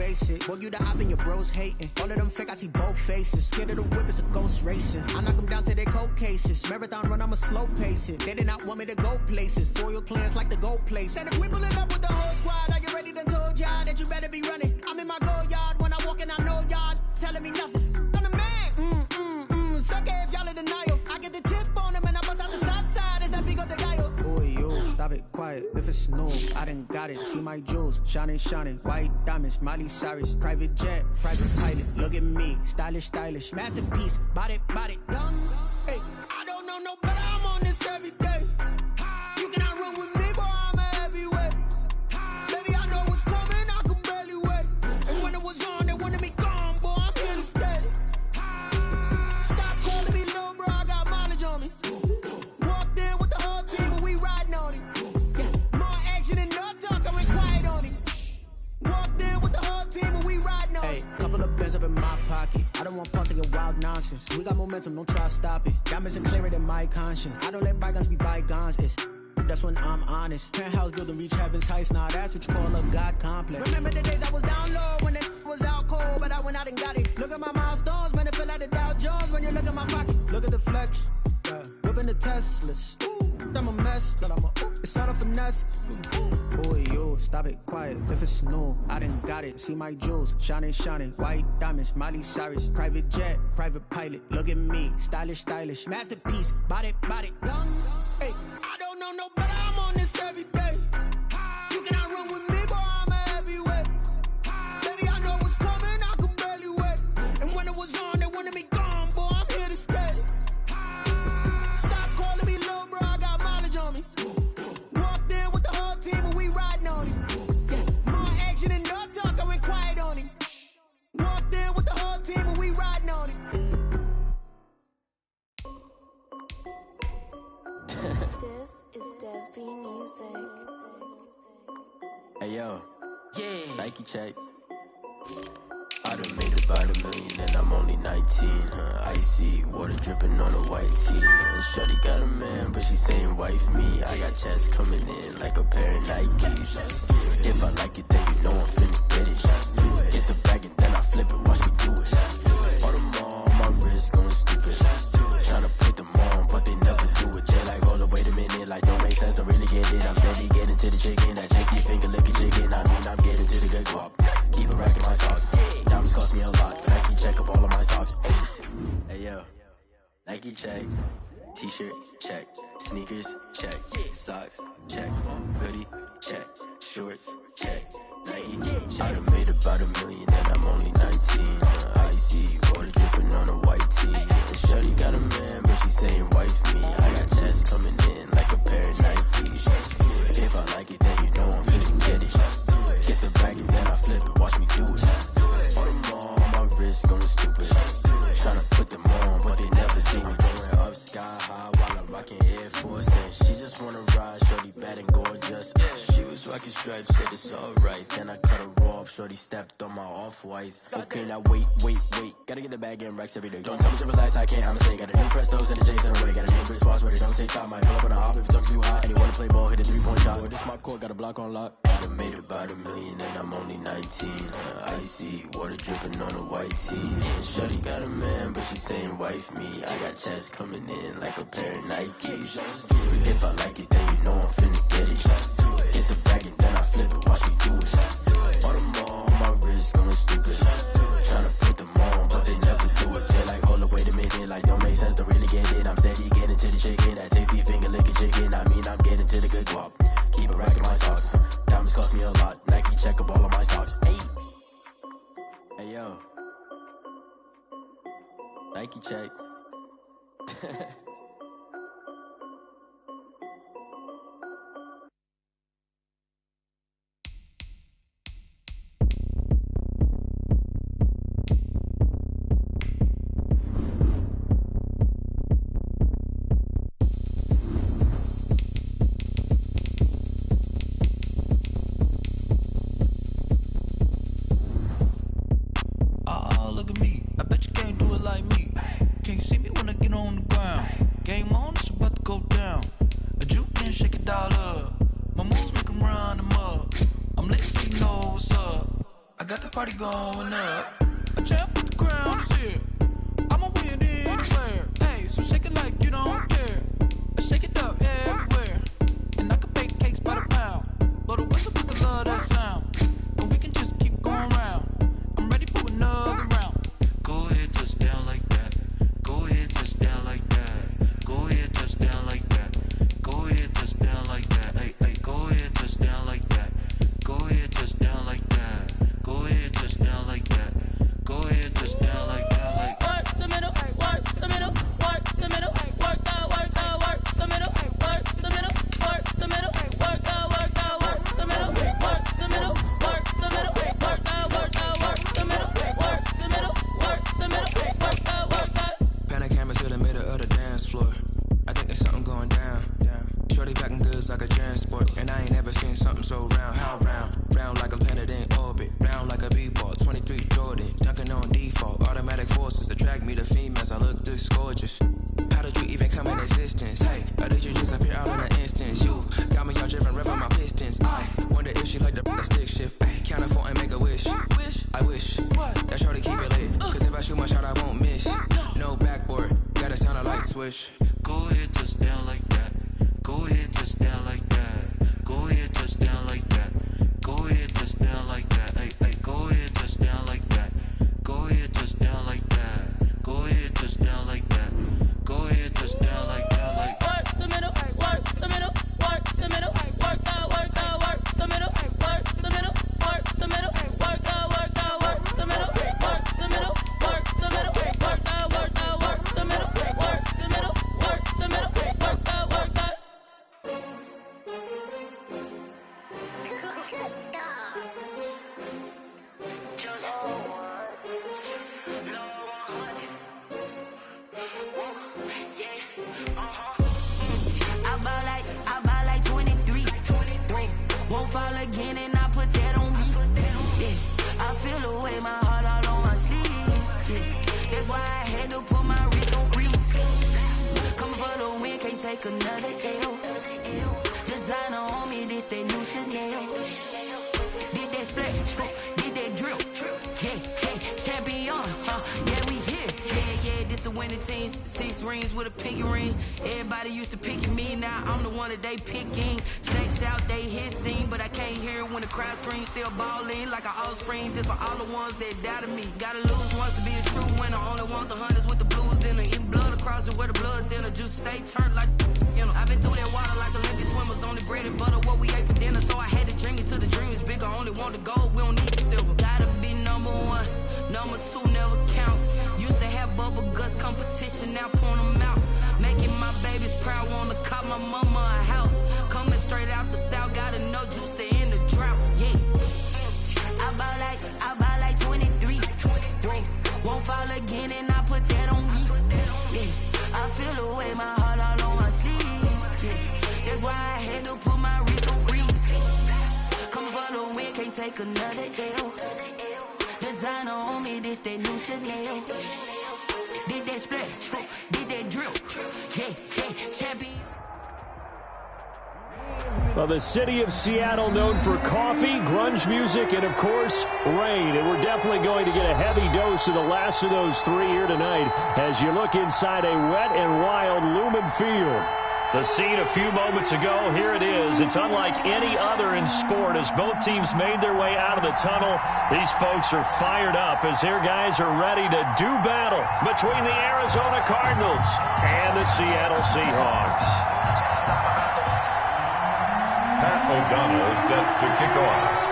face it. Boy, you the op and your bros hating. All of them fake, I see both faces. Scared of the whip, it's a ghost racing. I knock them down to their cold cases. Marathon run, I'ma slow pace it. They did not want me to go places. Foil plans like the gold place. And if we pulling up with the whole squad, are you ready to told y'all that you better be running? I'm in my go yard when I walk in, I know y'all telling me nothing. I'm the man. Suck it if y'all in denial. I get the chip on them and I bust out the south side. Is that big of the guy? Boy, yo, stop it, quiet. If it's new, I done got it. See my jewels, shining, shining. White diamonds, Miley Cyrus. Private jet, private pilot. Look at me, stylish, stylish. Masterpiece, body, young. Hey, I don't know no better. I'm on this every day. You cannot run with me, boy. I'm a heavyweight. Baby, I know what's coming. I could barely wait. And when it was on, they wanted me gone, boy. I'm here to stay. Stop calling me little bro. I got mileage on me. Walked in with the whole team, and we riding on it. Yeah, more action and no talk. I went quiet on it. Walked in with the whole team, and we riding on it. Hey, couple of bins up in my pocket. I don't want parts of your wild nonsense. We got momentum, don't try to stop it. Diamonds are clearer than my conscience. I don't let bygones be bygones. That's when I'm honest. Penthouse building, reach heaven's heights. Now that's what you call a God complex. Remember the days I was down low when it was out cold, but I went out and got it. Look at my milestones, man, it feel like the Dow Jones when you look at my pocket. Look at the flex, yeah. Whipping the Teslas. I'm a mess, but it's all a finesse. Boy, yo, stop it, quiet. If it's new, I done got it. See my jewels, shining, shining. White diamonds, Miley Cyrus. Private jet, private pilot. Look at me, stylish, stylish. Masterpiece, body, young. Hey, I don't know no better. I'm on this every day. You cannot run with me, boy. I'm a heavyweight. Baby, I know what's coming. I could barely wait. And when it was on, they wanted me gone, boy. I'm here to stay. Stop calling me little bro. I got mileage on me. Walked in with the whole team, and we riding on it. Yeah, more action and no talk. I went quiet on it. Walked in with the whole team, and we riding on it. This is Desby Music. Hey yo, yeah. Nike check. I done made about $1 million and I'm only 19. Icy water dripping on a white tee. And shorty got a man, but she saying wife me. I got checks coming in like a pair of Nikes. If I like it, then you know I'm finna get it. Get the bag and then I flip it, watch me do it. All them on my wrist going stupid. Tryna put them on, but they never do it. Jay like, hold up, wait a minute, like don't make sense, don't really get it. I'm steady getting to the chicken, that chicky finger licking chicken. I mean, I'm getting to the good guap. Keep a rack in my socks. Diamonds cost me a lot. Nike check up all of my socks. Hey yo, Nike check. T-shirt check. Sneakers check. Socks check. Hoodie check. Shorts check. Nike. I done made about $1 million and I'm only 19. Icy water dripping on a white tee. And shorty got a man, but she saying wife me. I got checks coming in like a pair of Nikes. If I like it, then you know I'm finna get it. Get the bag and then I flip it, watch me do it. All them on my wrist going stupid. Tryna put them on, but they never do it. Going up sky high while I'm rocking Air Force. And she just wanna ride, shorty bad and gorgeous. She was rocking stripes, said it's alright. Then I cut her off, shorty stepped on my off-whites. Okay, now wait. Gotta get the bag and racks every day. Don't tell me to relax, I can't, I'ma say. Got a new Prestos and the J's in the way. Got a new wristwatch, but it don't take time. Might pull up on a hop if it talks too hot. And you wanna play ball, hit a 3-point shot. Well, this my court, got a block on lock. I done made about $1 million and I'm only 19. Icy water dripping on a white tee. And shorty got a man, but she saying wife me. I got checks coming in like a pair of Nikes. If I like it, then you know I'm finna get it. Get the bag and then I flip it, watch me do it. All them on my wrist going stupid. Tryna put them on, but they never do it. They like, hold up, wait a minute, like don't make sense, don't really get it. I'm steady getting to the chicken, that tasty finger licking chicken. I mean, I'm getting to the good guap. Keep a rack in my socks. Diamonds cost me a lot. Nike check up all of my socks. Hey yo, Nike check. got the party going up. A champ with the crown is here. I'ma win anywhere. Hey, so shake it like you don't care. I shake it up everywhere. And I can bake cakes by the pound. Blow the whistle 'cause I love that sound. And we can just keep going round. I'm ready for another round. Go ahead, touch down like that. Go ahead, touch down like that. Go ahead, touch down like that. Go ahead, touch down like that. Hey, hey, go ahead, touch down like that. Go ahead, touch down like that. Go ahead, touch down like that. Go ahead, touch down like that. Like work the middle, work the middle, work the middle, work out, work the middle, work the middle, work the middle, work out, work the middle, work the middle, work the middle, work out, work the middle, work the middle, work the middle, work out, work out. Pan the camera to the middle of the dance floor. I think there's something going down. Shorty packing goods like a transport, and I ain't never seen something so round. How round? Round like a planet in orbit, round like a b-ball. 23 Jordan, dunking on default. Automatic forces attract me to females. I look this gorgeous. How did you even come in existence? Hey, or did you just appear out in an instance? You got me all driven, revving my pistons. I wonder if she like the stick shift. Ay, count a four and make a wish. I wish that shorty keep it lit. 'Cause if I shoot my shot, I won't miss. No backboard, gotta sound a light switch. Go ahead, touch down like that. Go ahead, touch down like that. Go ahead, touch down like that. Go ahead, touch down like that. Hey, hey, go ahead, touch down like that. Go ahead, touch down like that. Go ahead, touch down like that. Go ahead, touch down like that. Like work the middle, work the middle, work the middle, work out, work the middle, work the middle, work the middle, work out, work the middle, work the middle, work the middle, work out, work the middle, work the middle, work the middle, work out, work out. I buy like 23. Won't fall again and I put that on me. Yeah, I feel the way my heart all on my sleeve. Yeah, that's why I had to put my wrist on freeze. Coming for the win, can't take another L. Designer on me, this that new Chanel. Did that splash, did that drill. Yeah, yeah, champion, yeah, we here. Yeah, this the winning team. 6 rings with a pinky ring. Everybody used to picking me, now I'm the one that they picking. Snakes out, they hit scene, but I can't hear it when the crowd screams. Still balling like an offspring. This for all the ones that doubted me. Gotta lose once to be a true winner. Only want the hunters with the blues in it. Eating blood across it where the blood thinner. Juice stay turned like, you know. I've been through that water like Olympic swimmers. Only bread and butter, what we ate for dinner. So I had to drink it till the dream is bigger. Only want the gold, we don't need the silver. Gotta be number 1, number 2 never count. Used to have bubble guts competition, now point them out. Making my babies proud, wanna cop my mama a house. Coming straight out the south, gotta know juice to end the drought. Yeah, I buy like 23. Won't fall again and I put that on me. Yeah, I feel the way my heart all on my sleeve. Yeah, that's why I had to put my wrist on freeze. Coming for the win, can't take another L. Designer on me, this that new Chanel. Did that splash, did that drill. Yeah, yeah, champion. Well, the city of Seattle known for coffee, grunge music, and, of course, rain. And we're definitely going to get a heavy dose of the last of those 3 here tonight as you look inside a wet and wild Lumen Field. The scene a few moments ago, here it is. It's unlike any other in sport as both teams made their way out of the tunnel. These folks are fired up as their guys are ready to do battle between the Arizona Cardinals and the Seattle Seahawks. Pat O'Donnell is set to kick off.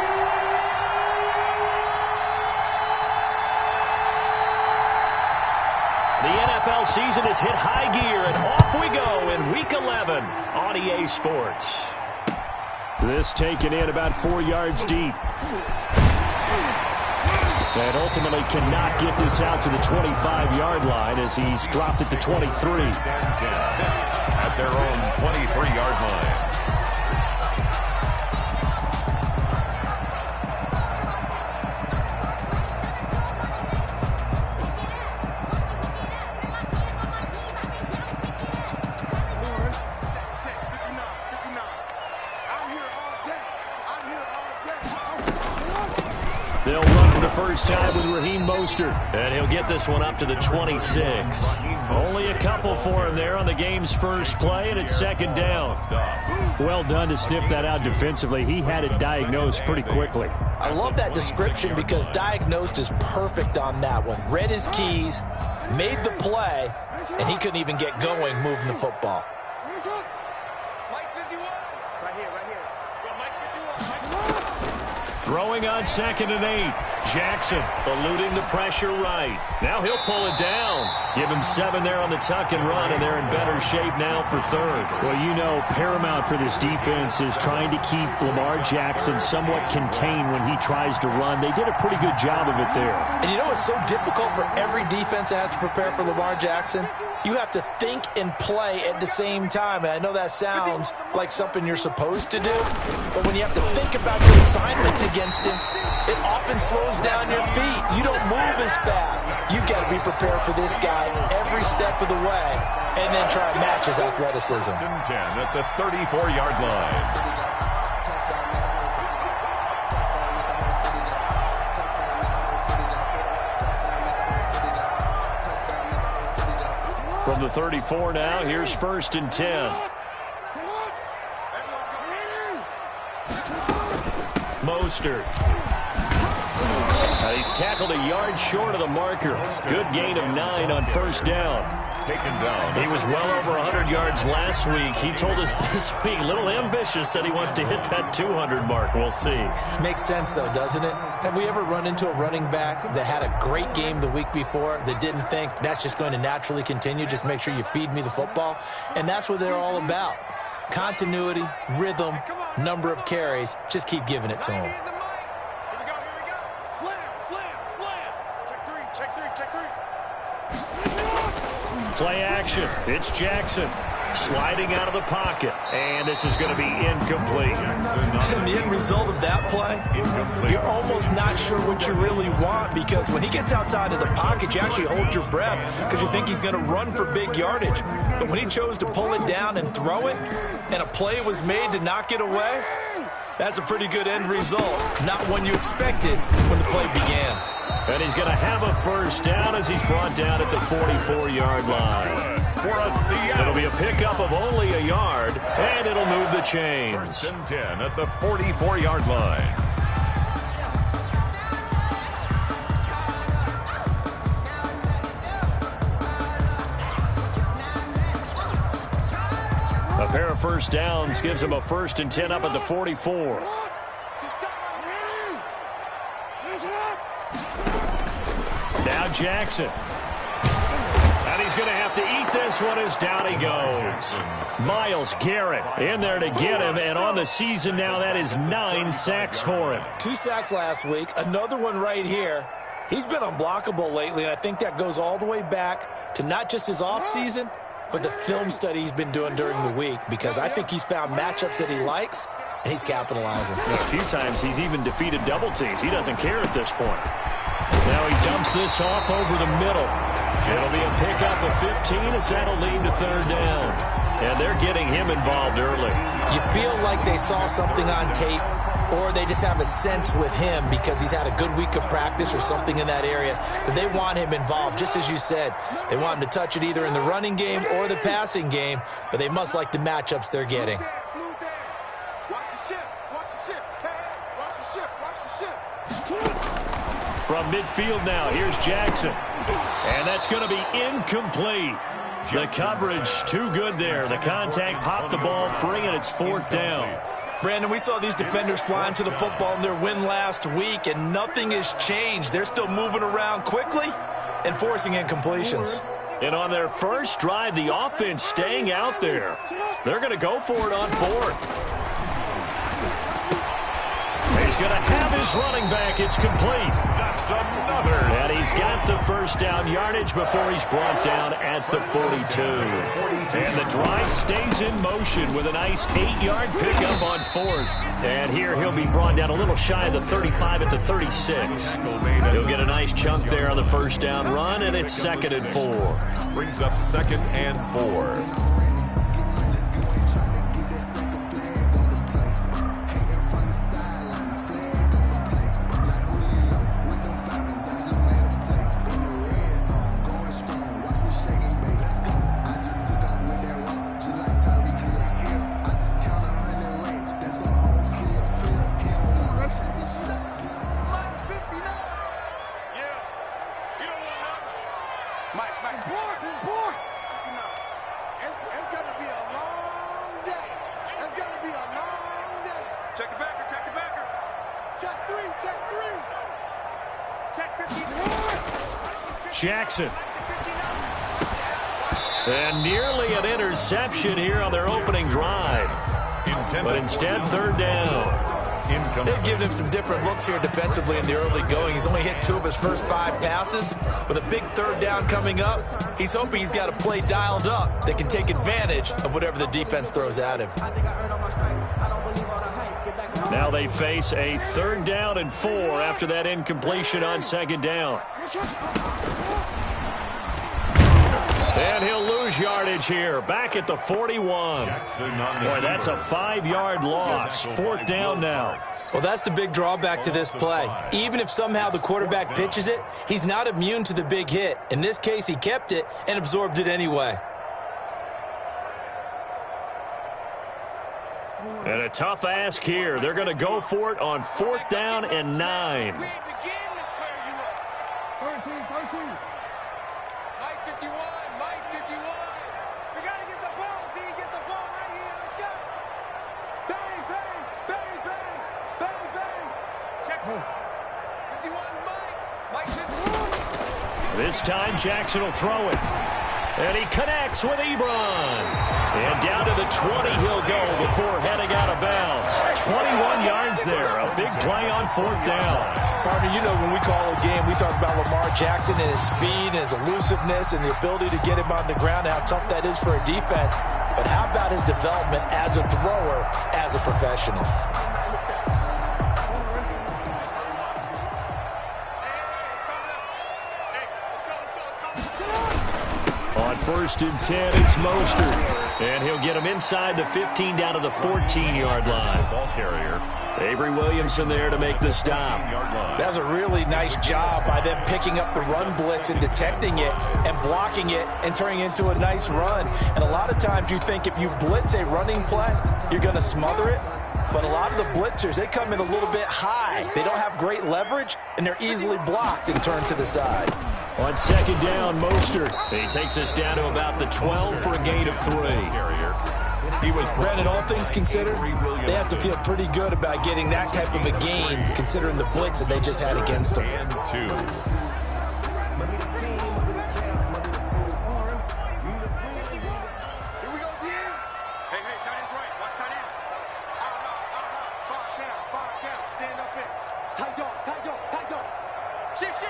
The NFL season has hit high gear, and off we go in Week 11 on EA Sports. This taken in about 4 yards deep. And ultimately cannot get this out to the 25-yard line as he's dropped it to 23. At their own 23-yard line. They'll run for the first time with Raheem Mostert. And he'll get this one up to the 26. Only a couple for him there on the game's first play, and it's second down. Well done to sniff that out defensively. He had it diagnosed pretty quickly. I love that description because diagnosed is perfect on that one. Read his keys, made the play, and he couldn't even get going moving the football. Throwing on 2nd and 8. Jackson eluding the pressure right. Now he'll pull it down. Give him 7 there on the tuck and run, and they're in better shape now for 3rd. Well, you know, paramount for this defense is trying to keep Lamar Jackson somewhat contained when he tries to run. They did a pretty good job of it there. And you know it's so difficult for every defense that has to prepare for Lamar Jackson? You have to think and play at the same time. And I know that sounds like something you're supposed to do, but when you have to think about your assignments against him, it often slows down your feet. You don't move as fast. You've got to be prepared for this guy every step of the way and then try to match his athleticism. 10 at the 34-yard line. From the 34 now, here's 1st and 10. Mostert. He's tackled a yard short of the marker. Good gain of 9 on 1st down. Taken down. He was well over 100 yards last week. He told us this week, a little ambitious, said he wants to hit that 200 mark. We'll see. Makes sense, though, doesn't it? Have we ever run into a running back that had a great game the week before that didn't think that's just going to naturally continue? Just make sure you feed me the football. And that's what they're all about. Continuity, rhythm, number of carries. Just keep giving it to him. Play action. It's Jackson sliding out of the pocket. And this is going to be incomplete. And the end result of that play, you're almost not sure what you really want because when he gets outside of the pocket, you actually hold your breath because you think he's going to run for big yardage. But when he chose to pull it down and throw it, and a play was made to knock it away, that's a pretty good end result. Not one you expected when the play began. And he's going to have a first down as he's brought down at the 44-yard line. It'll be a pickup of only a yard, and it'll move the chains. 1st and 10 at the 44-yard line. A pair of first downs gives him a 1st and 10 up at the 44. Now Jackson. And he's going to have to eat this one as down he goes. Myles Garrett in there to get him, and on the season now, that is 9 sacks for him. 2 sacks last week, another one right here. He's been unblockable lately, and I think that goes all the way back to not just his offseason, but the film study he's been doing during the week, because I think he's found matchups that he likes, and he's capitalizing. A few times he's even defeated double teams. He doesn't care at this point. Now he dumps this off over the middle. It'll be a pickup of 15 as that'll lead to 3rd down. And they're getting him involved early. You feel like they saw something on tape, or they just have a sense with him because he's had a good week of practice or something in that area that they want him involved. Just as you said, they want him to touch it either in the running game or the passing game, but they must like the matchups they're getting. From midfield now, here's Jackson. And that's going to be incomplete. The coverage too good there. The contact popped the ball free, and it's 4th down. Brandon, we saw these defenders flying to the football in their win last week, and nothing has changed. They're still moving around quickly and forcing incompletions. And on their first drive, the offense staying out there. They're going to go for it on 4th. He's going to have his running back. It's complete. That's another. And he's got the first down yardage before he's brought down at the 42. And the drive stays in motion with a nice 8-yard pickup on 4th. And here he'll be brought down a little shy of the 35 at the 36. He'll get a nice chunk there on the first down run, and it's 2nd and 4. Brings up 2nd and 4. Jackson. And nearly an interception here on their opening drive. But instead, third down. They've given him some different looks here defensively in the early going. He's only hit 2 of his first 5 passes. With a big third down coming up, he's hoping he's got a play dialed up that can take advantage of whatever the defense throws at him. Now they face a 3rd down and 4 after that incompletion on 2nd down. And he'll lose yardage here. Back at the 41. Boy, that's a 5-yard loss. 4th down now. Well, that's the big drawback to this play. Even if somehow the quarterback pitches it, he's not immune to the big hit. In this case, he kept it and absorbed it anyway. And a tough ask here. They're going to go for it on 4th down and 9. This time Jackson will throw it. And he connects with Ebron. And down to the 20 he'll go before heading out of bounds. 21 yards there. A big play on 4th down. Partner, you know when we call a game, we talk about Lamar Jackson and his speed and his elusiveness and the ability to get him on the ground and how tough that is for a defense. But how about his development as a thrower, as a professional? On 1st and 10, it's Mostert. And he'll get him inside the 15 down to the 14-yard line. Ball carrier. Avery Williamson there to make the stop. That's a really nice job by them picking up the run blitz and detecting it and blocking it and turning it into a nice run. And a lot of times you think if you blitz a running play, you're going to smother it. But a lot of the blitzers, they come in a little bit high. They don't have great leverage, and they're easily blocked and turned to the side. On 2nd down, Mostert. He takes us down to about the 12 for a gain of 3. Brandon, all things considered, they have to feel pretty good about getting that type of a gain, considering the blitz that they just had against them. And 2. Here we go, team. Hey, tight end's right. Watch tight end. Box down. Stand up in. Tight dog. Shift.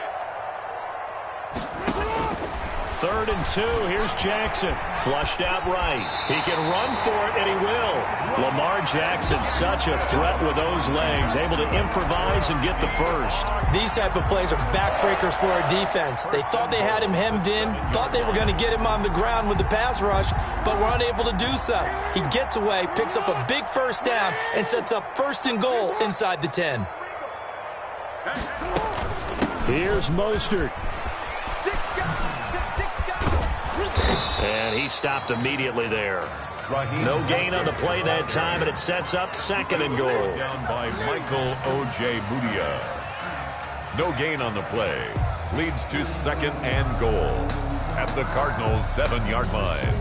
3rd and 2. Here's Jackson. Flushed out right. He can run for it, and he will. Lamar Jackson, such a threat with those legs. Able to improvise and get the first. These type of plays are backbreakers for a defense. They thought they had him hemmed in, thought they were going to get him on the ground with the pass rush, but were unable to do so. He gets away, picks up a big 1st down, and sets up 1st and goal inside the 10. Here's Mostert. And he stopped immediately there. No gain on the play that time, and it sets up 2nd and goal. Down by Michael O.J. Mudia. No gain on the play. Leads to 2nd and goal at the Cardinals' 7-yard line.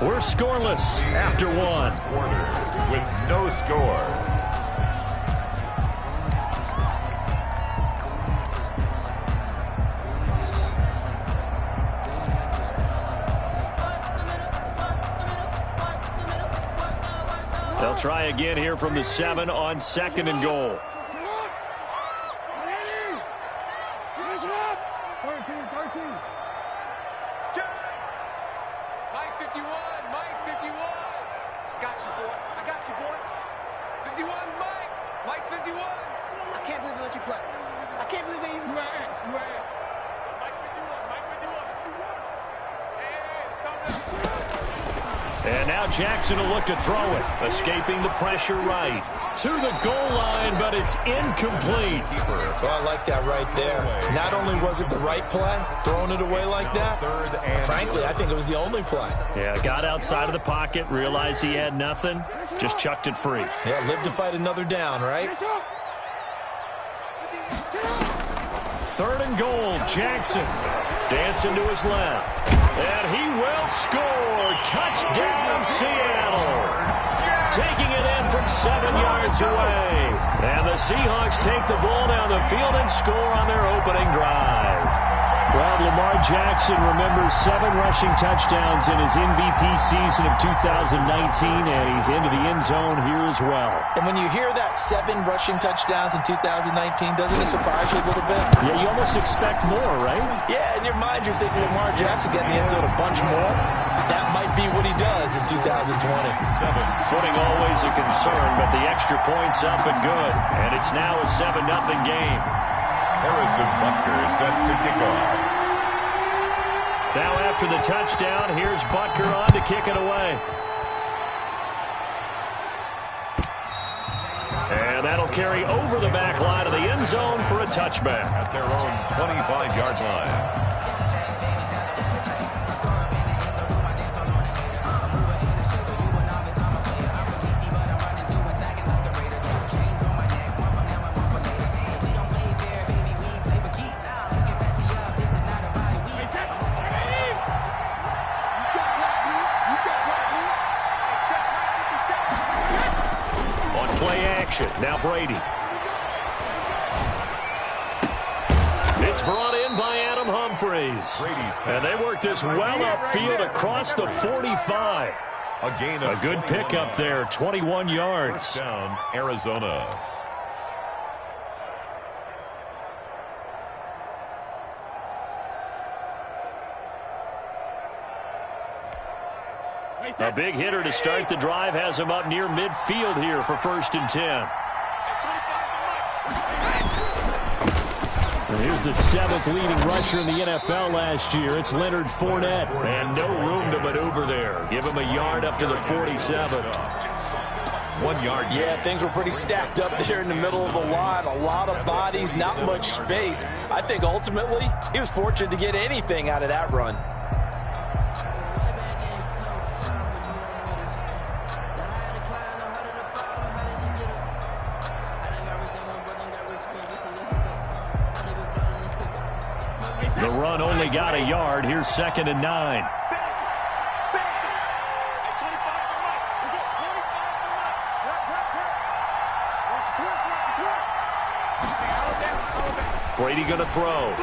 We're scoreless after 1. Quarter with no score. They'll try again here from the 7 on 2nd and goal. 13. Mike 51. I got you, boy. 51's Mike. Mike 51. I can't believe they let you play. I can't believe they even... You asked. Mike 51. Hey, it's coming up. And now Jackson will look to throw it. Escaping the pressure right. To the goal line, but it's incomplete. Well, I like that right there. Not only was it the right play, throwing it away like that, frankly, I think it was the only play. Yeah, got outside of the pocket, realized he had nothing, just chucked it free. Yeah, live to fight another down, right? 3rd and goal, Jackson. Dancing to his left. And he will score. Touchdown, Seattle. taking it in from 7 yards away. And the Seahawks take the ball down the field and score on their opening drive. Well, Lamar Jackson remembers 7 rushing touchdowns in his MVP season of 2019, and he's into the end zone here as well. And when you hear that 7 rushing touchdowns in 2019, doesn't it surprise you a little bit? Yeah, you almost expect more, right? Yeah, in your mind you're thinking Lamar Jackson getting the end zone a bunch more. That might be what he does in 2020. Footing always a concern, but the extra point's up and good. And it's now a 7-0 game. Harrison Butker set to kick off. Now after the touchdown, here's Butker on to kick it away. And that'll carry over the back line of the end zone for a touchback. At their own 25-yard line. Now Brady. It's brought in by Adam Humphries. And they work this well upfield across the 45. A good pickup there, 21 yards. First down, Arizona. A big hitter to start the drive has him up near midfield here for 1st and 10. And here's the 7th leading rusher in the NFL last year. It's Leonard Fournette. And no room to maneuver there. Give him a yard up to the 47. 1 yard. Yeah, things were pretty stacked up there in the middle of the line. A lot of bodies, not much space. I think ultimately he was fortunate to get anything out of that run. The run only got a yard. Here's 2nd and 9. Brady going to throw.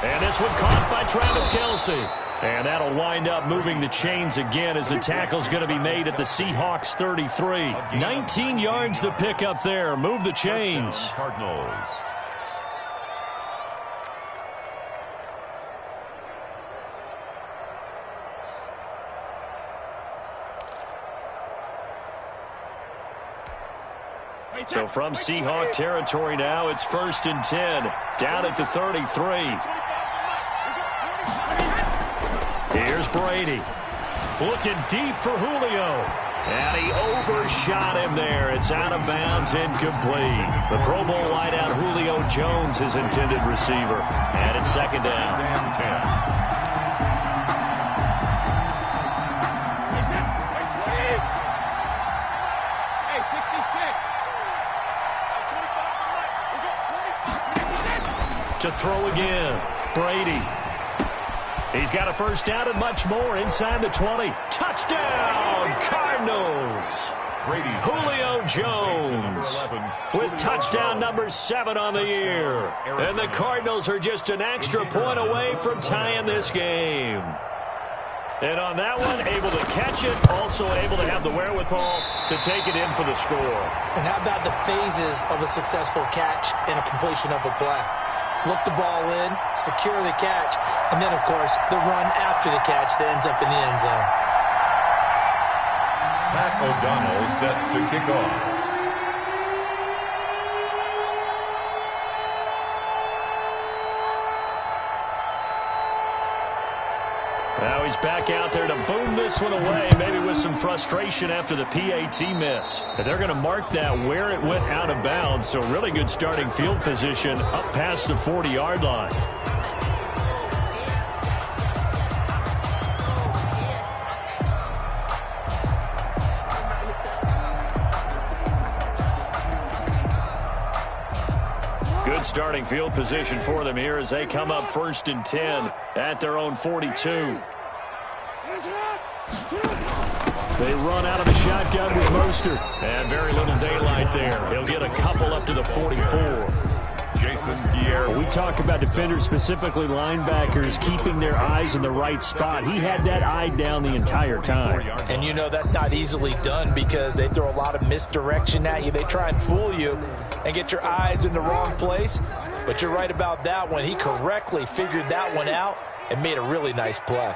And this one caught by Travis Kelce. And that'll wind up moving the chains again as the tackle's going to be made at the Seahawks 33. 19 yards to pick up there. Move the chains. Cardinals. So from Seahawk territory now, it's 1st and 10. Down at the 33. Here's Brady. Looking deep for Julio. And he overshot him there. It's out of bounds, incomplete. The Pro Bowl wideout Julio Jones, his intended receiver. And it's 2nd down. To throw again, Brady. He's got a 1st down and much more inside the 20. Touchdown, Cardinals. Julio Jones with touchdown number 7 on the year. And the Cardinals are just an extra point away from tying this game. And on that one, able to catch it, also able to have the wherewithal to take it in for the score. And how about the phases of a successful catch and a completion of a play? Look the ball in, secure the catch, and then, of course, the run after the catch that ends up in the end zone. Pat O'Donnell set to kick off. Now he's back out there to boom this one away, maybe with some frustration after the PAT miss. And they're going to mark that where it went out of bounds, so really good starting field position up past the 40-yard line. Good starting field position for them here as they come up 1st and 10 at their own 42. They run out of the shotgun with Mostert. And very little daylight there. He'll get a couple up to the 44. We talk about defenders, specifically linebackers, keeping their eyes in the right spot. He had that eye down the entire time. And you know that's not easily done because they throw a lot of misdirection at you. They try and fool you and get your eyes in the wrong place. But you're right about that one. He correctly figured that one out and made a really nice play.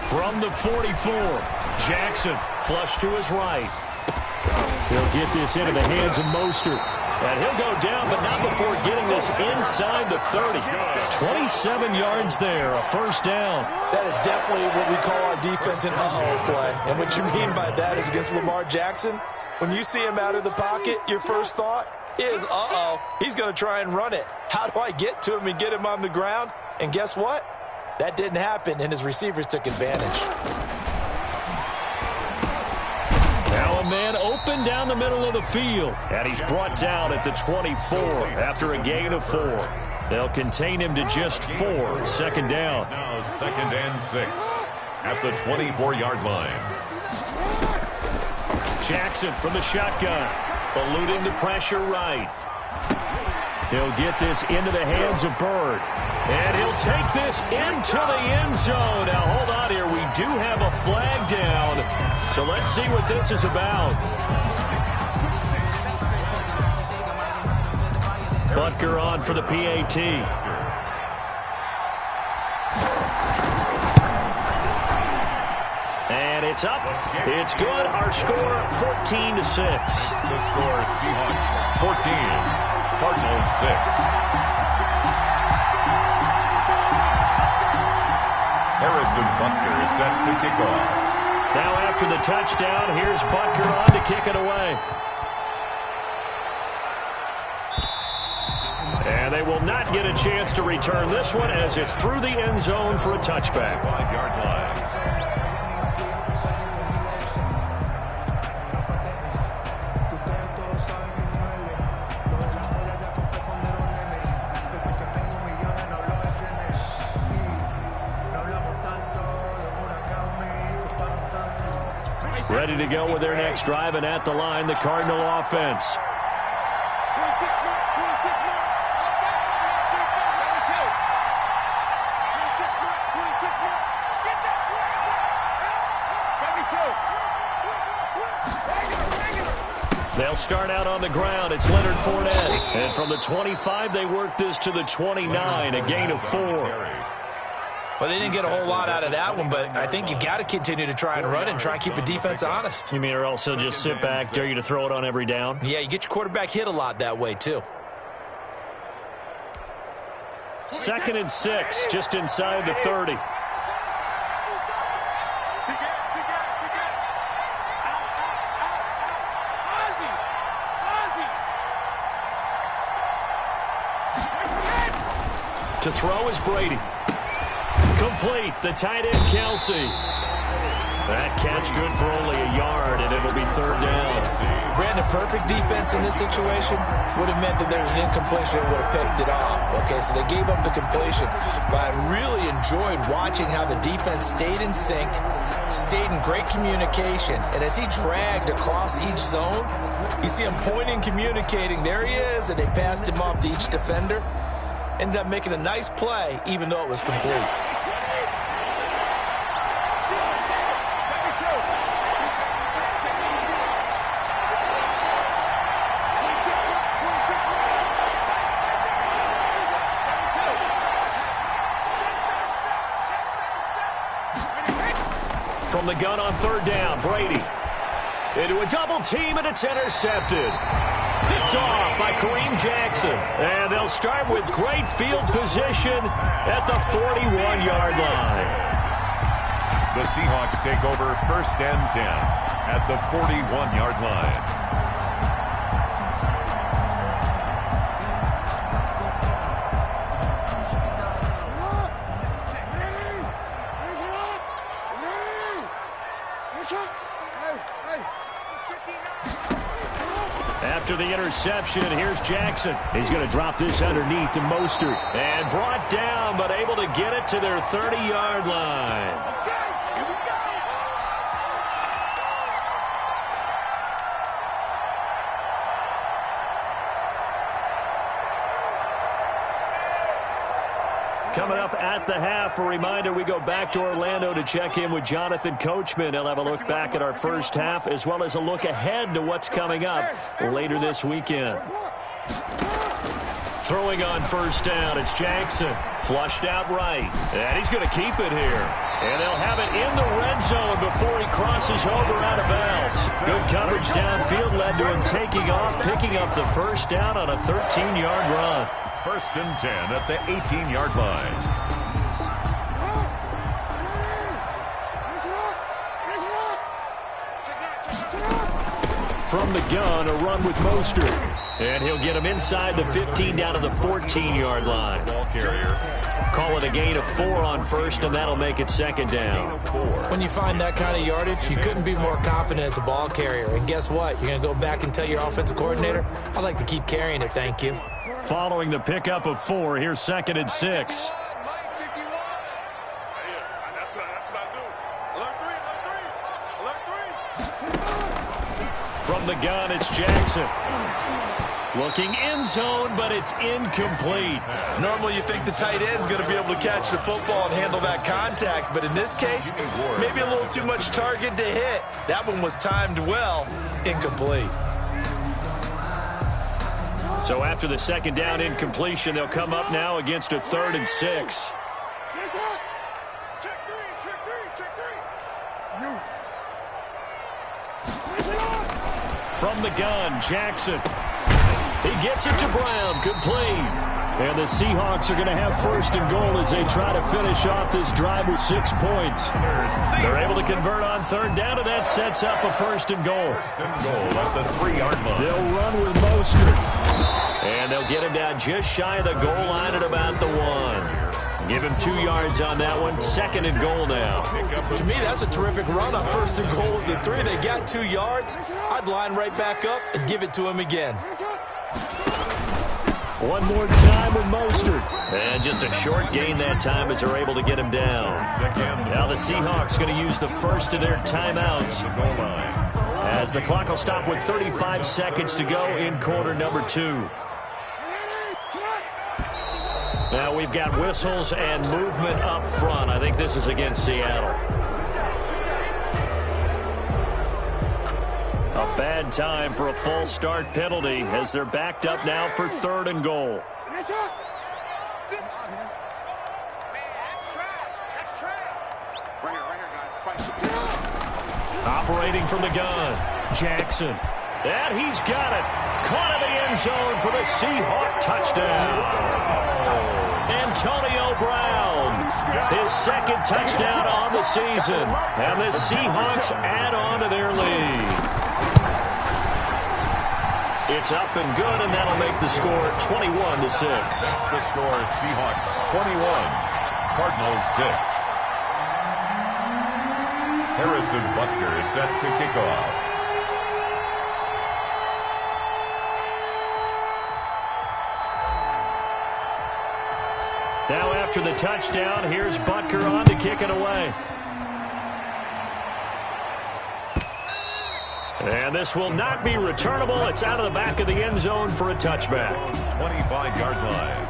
From the 44, Jackson flush to his right. He'll get this into the hands of Mostert. And he'll go down, but not before getting this inside the 30. 27 yards there, a first down. That is definitely what we call our defense an uh-oh play. And what you mean by that is against Lamar Jackson, when you see him out of the pocket, your first thought is, uh-oh, he's going to try and run it. How do I get to him and get him on the ground? And guess what? That didn't happen, and his receivers took advantage. Now a man open down the middle of the field. And he's brought down at the 24 after a gain of 4. They'll contain him to just 4. Second down. Now 2nd and 6 at the 24-yard line. Jackson from the shotgun, eluding the pressure right. He'll get this into the hands of Bird. And he'll take this into the end zone. Now, hold on here. We do have a flag down. So let's see what this is about. Butker on for the PAT. And it's up. It's good. Our score, 14-6. The score, Seahawks 14, Cardinals 6. Harrison Butker is set to kick off. Now after the touchdown, here's Butker on to kick it away. And they will not get a chance to return this one as it's through the end zone for a touchback. 5-yard line. Ready to go with their next drive, and at the line, the Cardinal offense. They'll start out on the ground. It's Leonard Fournette. And from the 25, they work this to the 29, a gain of 4. Well, they didn't get a whole lot out of that one, but I think you've got to continue to try and run and try and keep the defense honest. You mean or else they'll just sit back, dare you to throw it on every down? Yeah, you get your quarterback hit a lot that way, too. 2nd and 6, just inside the 30. To throw is Brady. Complete, the tight end, Kelsey. That catch good for only a yard, and it'll be 3rd down. Brandon, perfect defense in this situation would have meant that there was an incompletion and would have picked it off. Okay, so they gave up the completion. But I really enjoyed watching how the defense stayed in sync, stayed in great communication, and as he dragged across each zone, you see him pointing, communicating. There he is, and they passed him off to each defender. Ended up making a nice play, even though it was complete. From the gun on 3rd down, Brady. Into a double team, and it's intercepted. Picked off by Kareem Jackson. And they'll start with great field position at the 41-yard line. The Seahawks take over 1st and 10 at the 41-yard line. after the interception, here's Jackson. He's going to drop this underneath to Mostert. And brought down, but able to get it to their 30-yard line. Coming up at the half, a reminder, we go back to Orlando to check in with Jonathan Coachman. He'll have a look back at our first half as well as a look ahead to what's coming up later this weekend. Throwing on first down, it's Jackson. Flushed out right. And he's going to keep it here. And they'll have it in the red zone before he crosses over out of bounds. Good coverage downfield led to him taking off, picking up the first down on a 13-yard run. First and 10 at the 18-yard line. From the gun, a run with Mostert. And he'll get him inside the 15 down to the 14-yard line. Ball carrier. Call it a gain of 4 on first, and that'll make it second down. When you find that kind of yardage, you couldn't be more confident as a ball carrier. And guess what? You're going to go back and tell your offensive coordinator, I'd like to keep carrying it, thank you. Following the pickup of 4, here's second and 6. From the gun, it's Jackson. Looking end zone, but it's incomplete. Normally you think the tight end's going to be able to catch the football and handle that contact, but in this case, maybe a little too much target to hit. That one was timed well, incomplete. So after the second down incompletion, they'll come up now against a 3rd and 6. From the gun, Jackson. He gets it to Brown, complete. And the Seahawks are going to have first and goal as they try to finish off this drive with 6 points. They're able to convert on third down, and that sets up a first and goal. First and goal at the 3-yard line. They'll run with Mostert. And they'll get him down just shy of the goal line at about the 1. Give him 2 yards on that one. Second and goal now. To me, that's a terrific run on first and goal at the 3. They got 2 yards. I'd line right back up and give it to him again. One more time with Mostert. And just a short gain that time as they're able to get him down. Now the Seahawks going to use the first of their timeouts as the clock will stop with 35 seconds to go in quarter number 2. Now we've got whistles and movement up front. I think this is against Seattle. A bad time for a false start penalty as they're backed up now for 3rd and goal. Operating from the gun, Jackson. And he's got it. Caught in the end zone for the Seahawk touchdown. Antonio Brown, his 2nd touchdown on the season. And the Seahawks add on to their lead. It's up and good, and that'll make the score 21-6. That's the score, Seahawks 21, Cardinals 6. Harrison Butker is set to kick off. Now after the touchdown, here's Butker on to kick it away. And this will not be returnable. It's out of the back of the end zone for a touchback. 25-yard line.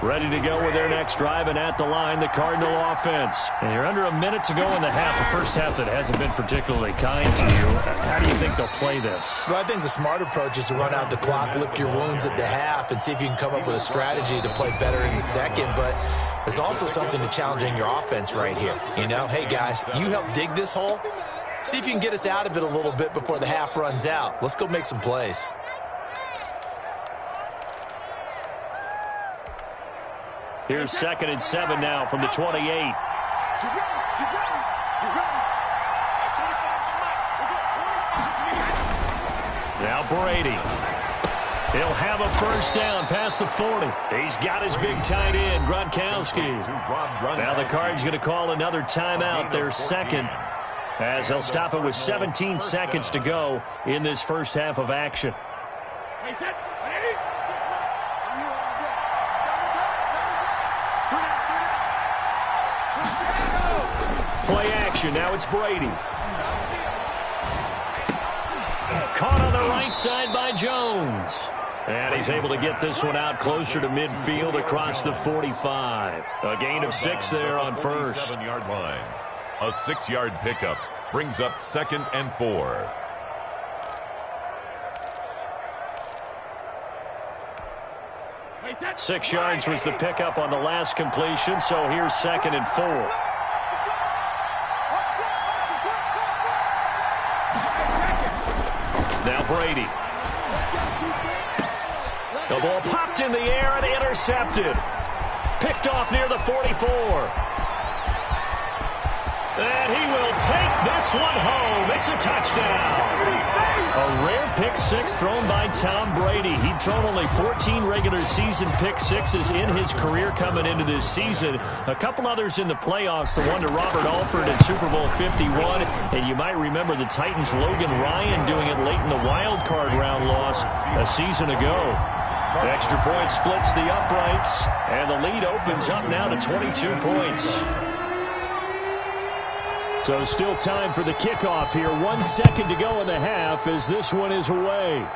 Ready to go with their next drive, and at the line, the Cardinal offense. And you're under a minute to go in the half, a first half that hasn't been particularly kind to you. How do you think they'll play this? Well, I think the smart approach is to run out the clock, lick your wounds at the half, and see if you can come up with a strategy to play better in the second. But there's also something to challenging your offense right here. You know, hey, guys, you help dig this hole. See if you can get us out of it a little bit before the half runs out. Let's go make some plays. Here's 2nd and 7 now from the 28. Now Brady. He'll have a first down past the 40. He's got his big tight end, Gronkowski. Now the Cards going to call another timeout, their second, as they'll stop it with 17 seconds to go in this first half of action. Play action. Now it's Brady. Caught on the right side by Jones. And he's able to get this one out closer to midfield across the 45. A gain of 6 there on first. 7-yard line. A 6-yard pickup brings up 2nd and 4. Six yards was the pickup on the last completion, so here's 2nd and 4. Now Brady. The ball popped in the air and intercepted. Picked off near the 44. And he will take this one home. It's a touchdown. A rare pick six thrown by Tom Brady. He'd thrown only 14 regular season pick sixes in his career coming into this season. A couple others in the playoffs, the one to Robert Alford in Super Bowl 51. And you might remember the Titans' Logan Ryan doing it late in the wild card round loss a season ago. The extra point splits the uprights, and the lead opens up now to 22 points. So still time for the kickoff here. 1 second to go in the half as this one is away.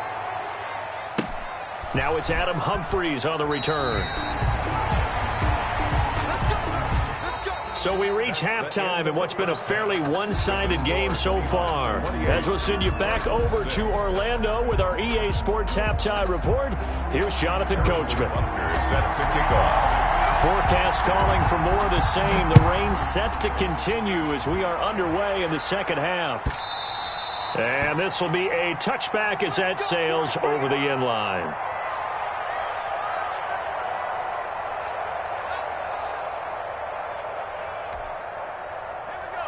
Now it's Adam Humphries on the return. So we reach halftime in what's been a fairly one-sided game so far. As we'll send you back over to Orlando with our EA Sports Halftime Report, here's Jonathan Coachman. Set to kick off. Forecast calling for more of the same. The rain set to continue as we are underway in the second half. And this will be a touchback as that sails over the end line.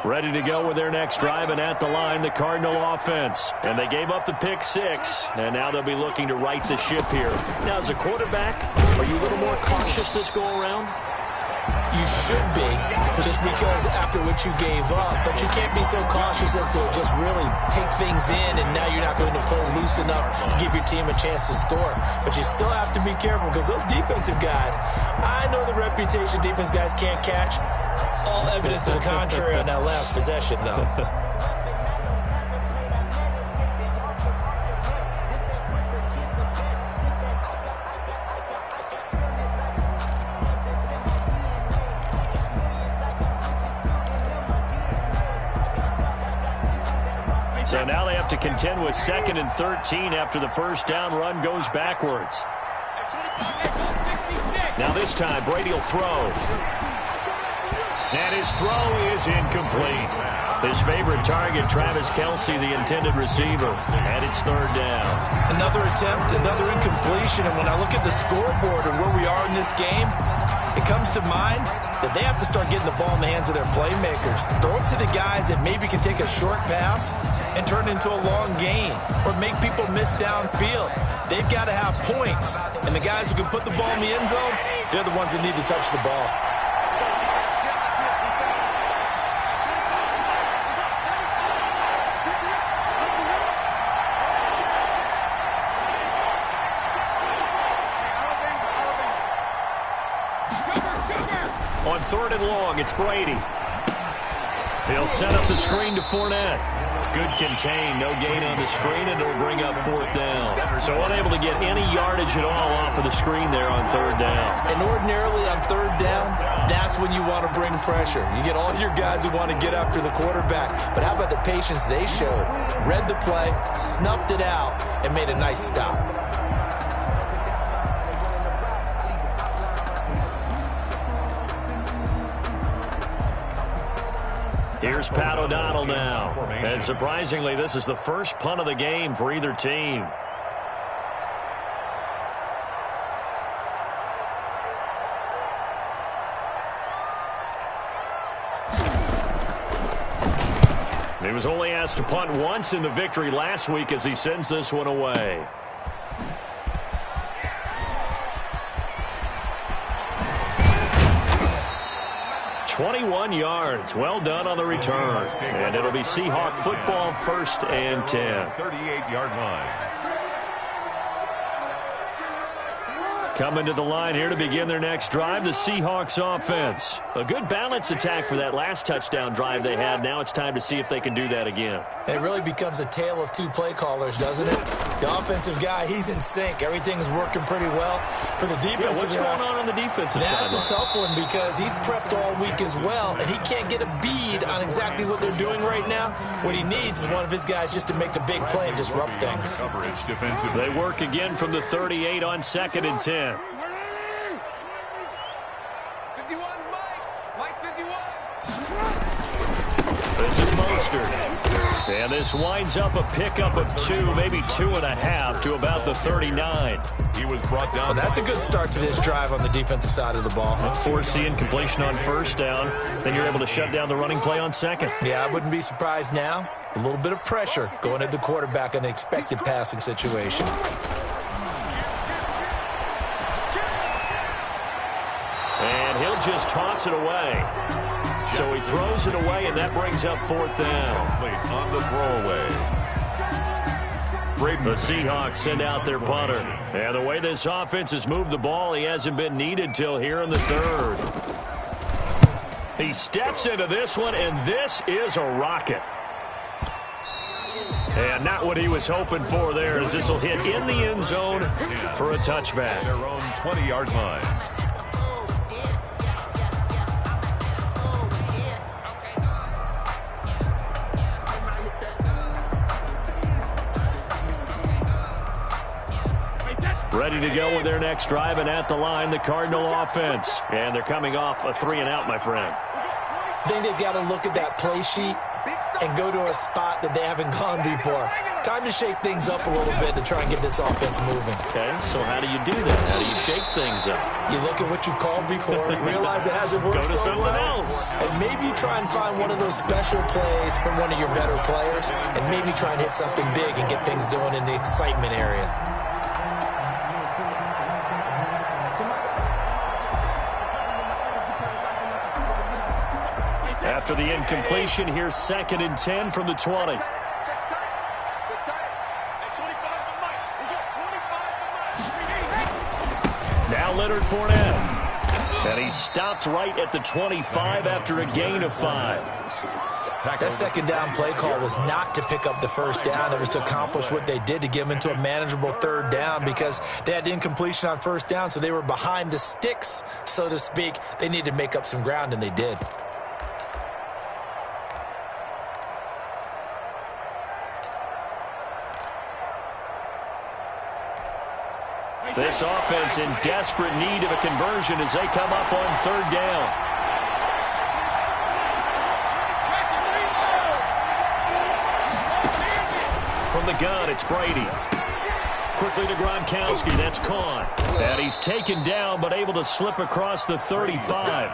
Ready to go with their next drive, and at the line, the Cardinal offense. And they gave up the pick six, and now they'll be looking to right the ship here. Now, as a quarterback, are you a little more cautious this go-around? You should be, just because after what you gave up. But you can't be so cautious as to just really take things in, and now you're not going to play loose enough to give your team a chance to score. But you still have to be careful, because those defensive guys, I know the reputation defense guys can't catch. All evidence to the contrary on that last possession, though. So now they have to contend with 2nd and 13 after the first down run goes backwards. Now this time, Brady will throw. And his throw is incomplete. His favorite target, Travis Kelce, the intended receiver, and it's 3rd down. Another attempt, another incompletion, and when I look at the scoreboard and where we are in this game, it comes to mind that they have to start getting the ball in the hands of their playmakers. Throw it to the guys that maybe can take a short pass and turn it into a long gain or make people miss downfield. They've got to have points, and the guys who can put the ball in the end zone, they're the ones that need to touch the ball. On 3rd and long, it's Brady. He'll set up the screen to Fournette. Good contain, no gain on the screen, and it'll bring up 4th down. So unable to get any yardage at all off of the screen there on 3rd down. And ordinarily on 3rd down, that's when you want to bring pressure. You get all your guys who want to get after the quarterback. But how about the patience they showed? Read the play, snuffed it out, and made a nice stop. Here's Pat O'Donnell now. And surprisingly, this is the first punt of the game for either team. He was only asked to punt once in the victory last week as he sends this one away. 21 yards. Well done on the return. And it'll be Seahawk football, 1st and 10. 38-yard line. Coming to the line here to begin their next drive, the Seahawks offense. A good balance attack for that last touchdown drive they had. Now it's time to see if they can do that again. It really becomes a tale of two play callers, doesn't it? The offensive guy, he's in sync. Everything's working pretty well. For the defensive guy, what's going on the defensive side? That's a tough one because he's prepped all week as well, and he can't get a bead on exactly what they're doing right now. What he needs is one of his guys just to make a big play and disrupt things. They work again from the 38 on 2nd and 10. 51's Mike 51. This is Mostert. And this winds up a pickup of 2, maybe 2.5 to about the 39. He was brought down. Well, that's a good start to this drive on the defensive side of the ball. Force the incompletion on 1st down. Then you're able to shut down the running play on 2nd. Yeah, I wouldn't be surprised now. A little bit of pressure going at the quarterback in an expected passing situation. And he'll just toss it away. So he throws it away, and that brings up 4th down. On the throwaway. The Seahawks send out their punter. And the way this offense has moved the ball, he hasn't been needed till here in the 3rd. He steps into this one, and this is a rocket. And not what he was hoping for there, as this will hit in the end zone for a touchback. Their own 20-yard line. Ready to go with their next drive, and at the line, the Cardinal offense. And th't coming off a 3-and-out, my friend. I think they've got to look at that play sheet and go to a spot that they haven't gone before. Time to shake things up a little bit to try and get this offense moving. Okay, so how do you do that? How do you shake things up? You look at what you called before, realize it hasn't worked so well. Go to something else. And maybe try and find one of those special plays from one of your better players, and maybe try and hit something big and get things going in the excitement area. After the incompletion, here's 2nd and 10 from the 20. Now Leonard Fournette. And he stopped right at the 25 after a gain of 5. That 2nd down play call was not to pick up the 1st down. It was to accomplish what they did to get them into a manageable 3rd down because they had incompletion on 1st down, so they were behind the sticks, so to speak. They needed to make up some ground, and they did. This offense in desperate need of a conversion as they come up on 3rd down. From the gun, it's Brady. Quickly to Gronkowski. That's Kahn. And he's taken down, but able to slip across the 35.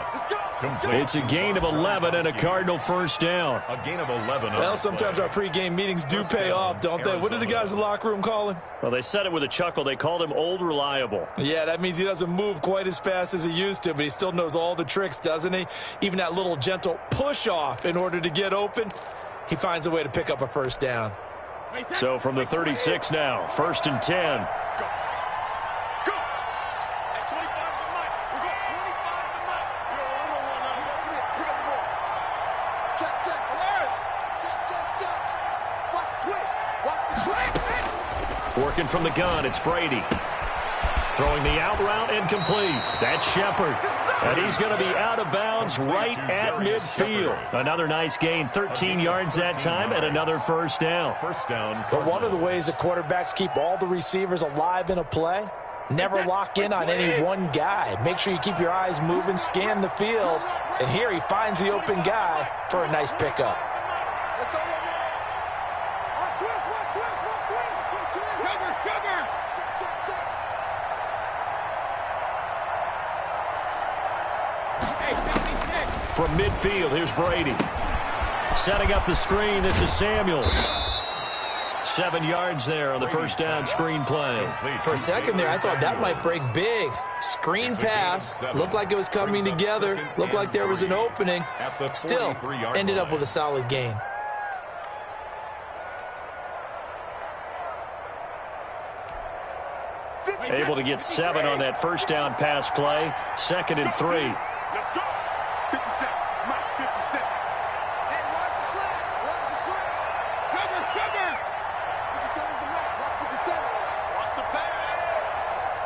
It's a gain of 11 and a Cardinal 1st down. A gain of 11. Well, sometimes our pregame meetings do pay off, don't they? What did the guys in the locker room call him? Well, they said it with a chuckle. They called him Old Reliable. Yeah, that means he doesn't move quite as fast as he used to, but he still knows all the tricks, doesn't he? Even that little gentle push-off in order to get open, he finds a way to pick up a 1st down. So from the 36 now, 1st and 10. Working from the gun, it's Brady. Throwing the out route incomplete. That's Shepard. And he's going to be out of bounds right at midfield. Another nice gain, 13 yards that time, and another 1st down. But one of the ways that quarterbacks keep all the receivers alive in a play, never lock in on any one guy. Make sure you keep your eyes moving, scan the field. And here he finds the open guy for a nice pickup. From midfield, here's Brady. Setting up the screen, this is Samuels. 7 yards there on the first down screen play. For a second there, I thought that might break big. Screen pass. Looked like it was coming together. Looked like there was an opening. Still ended up with a solid gain. Able to get 7 on that first down pass play. 2nd and 3. Let's go. 57. Mike, 57. Hey, watch the slant. Watch the slant. Cover, cover. 57's the mark. Watch 57. Watch the pass.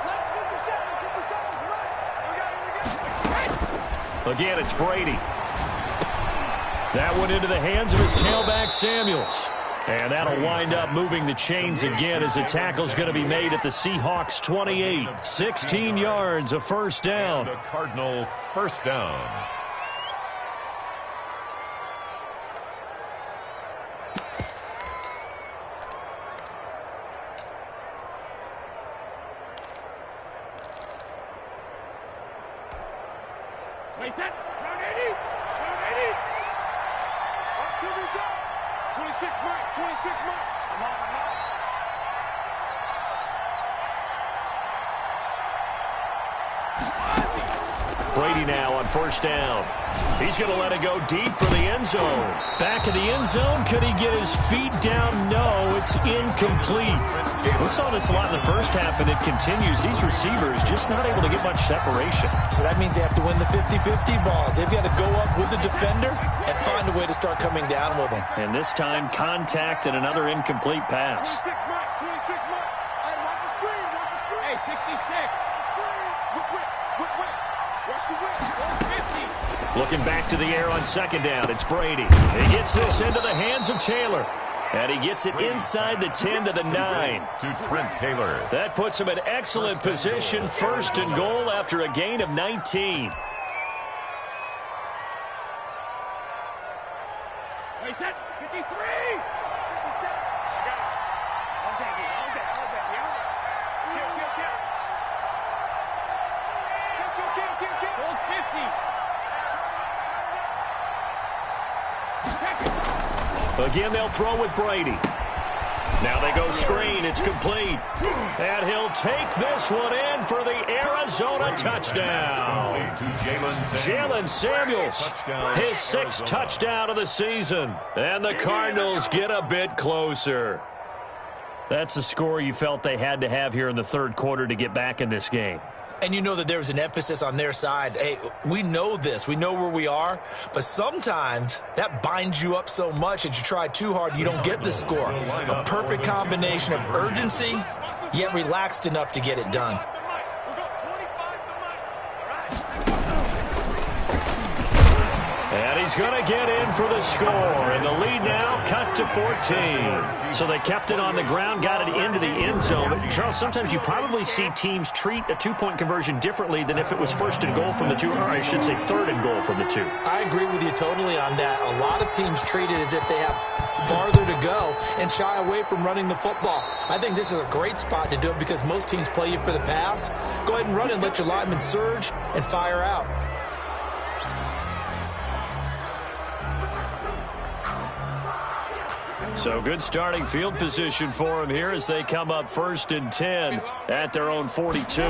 Let's 57. 57's Mike. We got it. Again, it's Brady. That went into the hands of his tailback, Samuels. And that'll wind up moving the chains again as the tackle's going to be made at the Seahawks 28. 16 yards, a first down. The Cardinal first down. Wait, that. Round 80. Round 80. Up to the top. 26 Mike. 26 Mike. Come on, come on. Brady now on first down. He's going to let it go deep for the end zone. Back in the end zone. Could he get his feet down? No, it's incomplete. We saw this a lot in the first half, and it continues. These receivers just not able to get much separation. So that means they have to win the 50-50 balls. They've got to go up with the defender and find a way to start coming down with them. And this time, contact and another incomplete pass. 26 Mike. 26 Mike. Hey, watch the screen. Watch the screen. Hey, 66. Whip. Watch the whip. 50. Looking back to the air on second down, it's Brady. He gets this into the hands of Taylor. And he gets it inside the 10 to the 9. To Trent Taylor. That puts him in excellent position, first and goal after a gain of 19. Wait, that. 53. 57. I got it. Hold that. Kill. Hold 50. Again, they'll throw with Brady. Now they go screen. It's complete. And he'll take this one in for the Arizona touchdown. Jalen Samuels, his 6th touchdown of the season. And the Cardinals get a bit closer. That's a score you felt they had to have here in the third quarter to get back in this game. And you know that there was an emphasis on their side. Hey, we know this. We know where we are. But sometimes that binds you up so much that you try too hard, you don't get the score. A perfect combination of urgency, yet relaxed enough to get it done. And he's going to get in for the score. And the lead now cut to 14. So they kept it on the ground, got it into the end zone. But Charles, sometimes you probably see teams treat a two-point conversion differently than if it was first and goal from the 2, or I should say third and goal from the 2. I agree with you totally on that. A lot of teams treat it as if they have farther to go and shy away from running the football. I think this is a great spot to do it because most teams play you for the pass. Go ahead and run and let your linemen surge and fire out. So good starting field position for them here as they come up 1st and 10 at their own 42.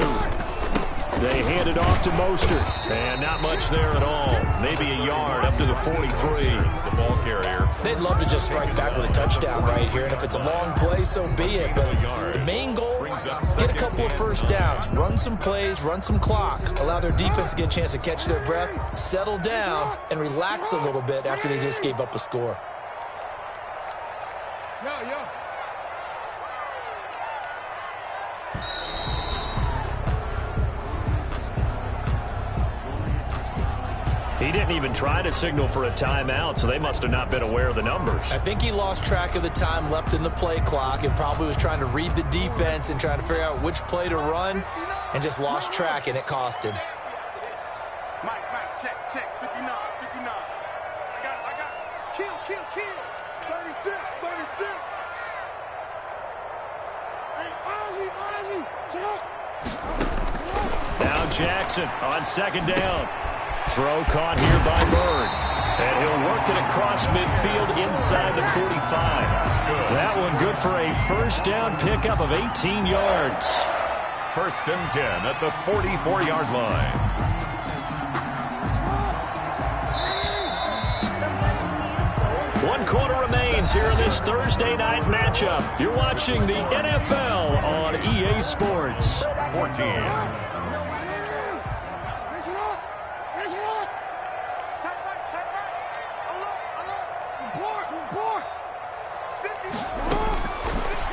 They hand it off to Mostert, and not much there at all. Maybe a yard up to the 43. The ball carrier. They'd love to just strike back with a touchdown right here, and if it's a long play, so be it. But the main goal, get a couple of first downs, run some plays, run some clock, allow their defense to get a chance to catch their breath, settle down, and relax a little bit after they just gave up a score. Yo. He didn't even try to signal for a timeout, so they must have not been aware of the numbers. I think he lost track of the time left in the play clock and probably was trying to read the defense and trying to figure out which play to run and just lost track, and it cost him. Mike, check. 59. I got it. Kill. 36. Hey, Ozzy, chill out. Now Jackson on second down. Throw caught here by Bird. And he'll work it across midfield inside the 45. That one good for a first down pickup of 18 yards. 1st and 10 at the 44-yard line. One quarter remains here in this Thursday night matchup. You're watching the NFL on EA Sports. 14.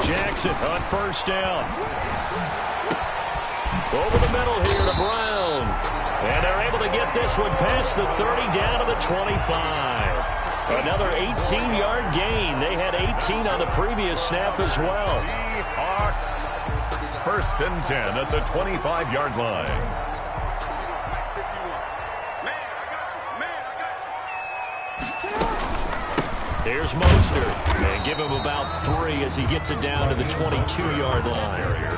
Jackson on first down. Over the middle here to Brown. And they're able to get this one past the 30 down to the 25. Another 18-yard gain. They had 18 on the previous snap as well. Seahawks. 1st and 10 at the 25-yard line. Here's Mostert. And give him about 3 as he gets it down to the 22-yard line.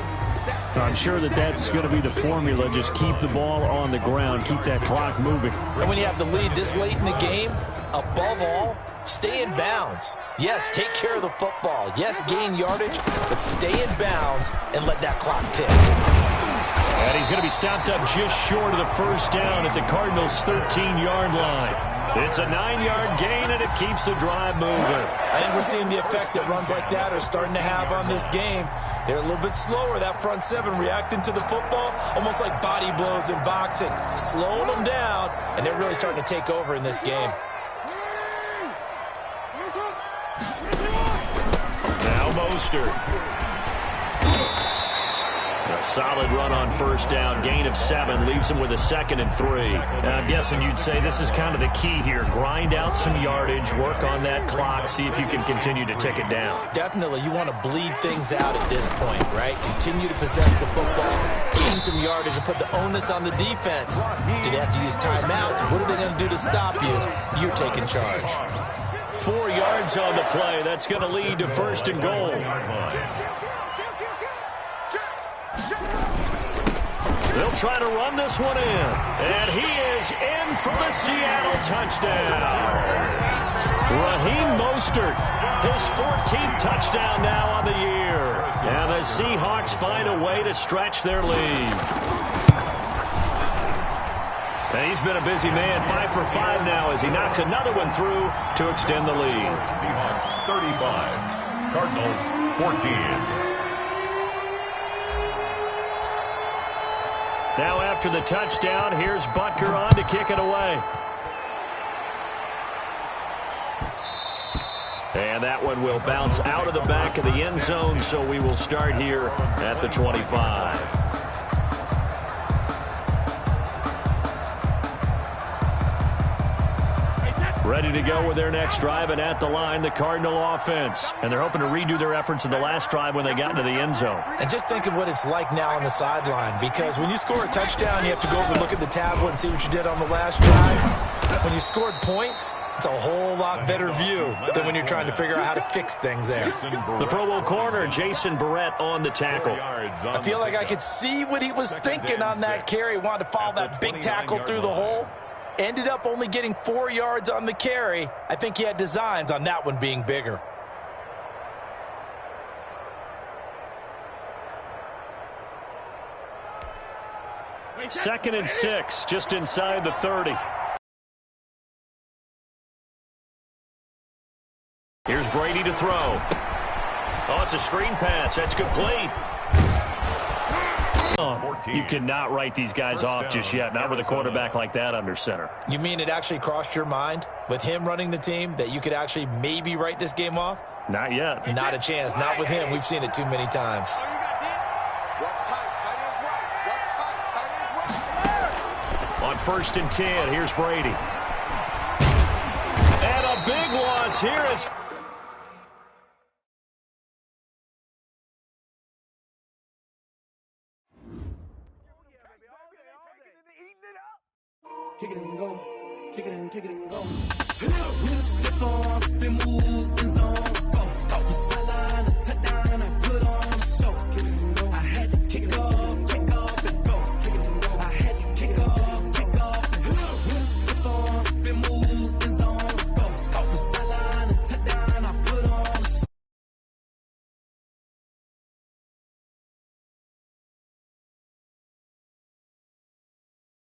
I'm sure that's going to be the formula. Just keep the ball on the ground. Keep that clock moving. And when you have the lead this late in the game, above all, stay in bounds. Yes, take care of the football. Yes, gain yardage, but stay in bounds and let that clock tick. And he's going to be stopped up just short of the first down at the Cardinals' 13-yard line. It's a 9-yard gain, and it keeps the drive moving. I think we're seeing the effect that runs like that are starting to have on this game. They're a little bit slower, that front seven, reacting to the football, almost like body blows in boxing, slowing them down, and they're really starting to take over in this game. Now Mostert. A solid run on first down. Gain of 7 leaves him with a 2nd and 3. Now, I'm guessing you'd say this is kind of the key here. Grind out some yardage, work on that clock, see if you can continue to tick it down. Definitely, you want to bleed things out at this point, right? Continue to possess the football, gain some yardage, and put the onus on the defense. Do they have to use timeouts? What are they going to do to stop you? You're taking charge. 4 yards on the play. That's going to lead to 1st and goal. They'll try to run this one in. And he is in for the Seattle touchdown. Raheem Mostert, his 14th touchdown now on the year. And the Seahawks find a way to stretch their lead. And he's been a busy man, 5 for 5 now as he knocks another one through to extend the lead. Seahawks 35, Cardinals 14. Now after the touchdown, here's Butker on to kick it away. And that one will bounce out of the back of the end zone, so we will start here at the 25. Ready to go with their next drive, and at the line, the Cardinal offense. And they're hoping to redo their efforts in the last drive when they got into the end zone. And just think of what it's like now on the sideline, because when you score a touchdown, you have to go over and look at the tablet and see what you did on the last drive. When you scored points, it's a whole lot better view than when you're trying to figure out how to fix things there. The Pro Bowl corner, Jason Barrett, on the tackle. I feel like I could see what he was thinking on that carry. Wanted to follow that big tackle through the hole. Ended up only getting 4 yards on the carry. I think he had designs on that one being bigger. Second and 6, just inside the 30. Here's Brady to throw. Oh, it's a screen pass. That's complete. You cannot write these guys off just yet, not with a quarterback like that under center. You mean it actually crossed your mind with him running the team that you could actually maybe write this game off? Not yet. Not a chance. Not with him. We've seen it too many times. On 1st and 10, here's Brady. And a big loss here is... Kick it and go. Kick it and go. We just stiff on, spin move, in zone, go. Off the sideline, a touchdown, I put on.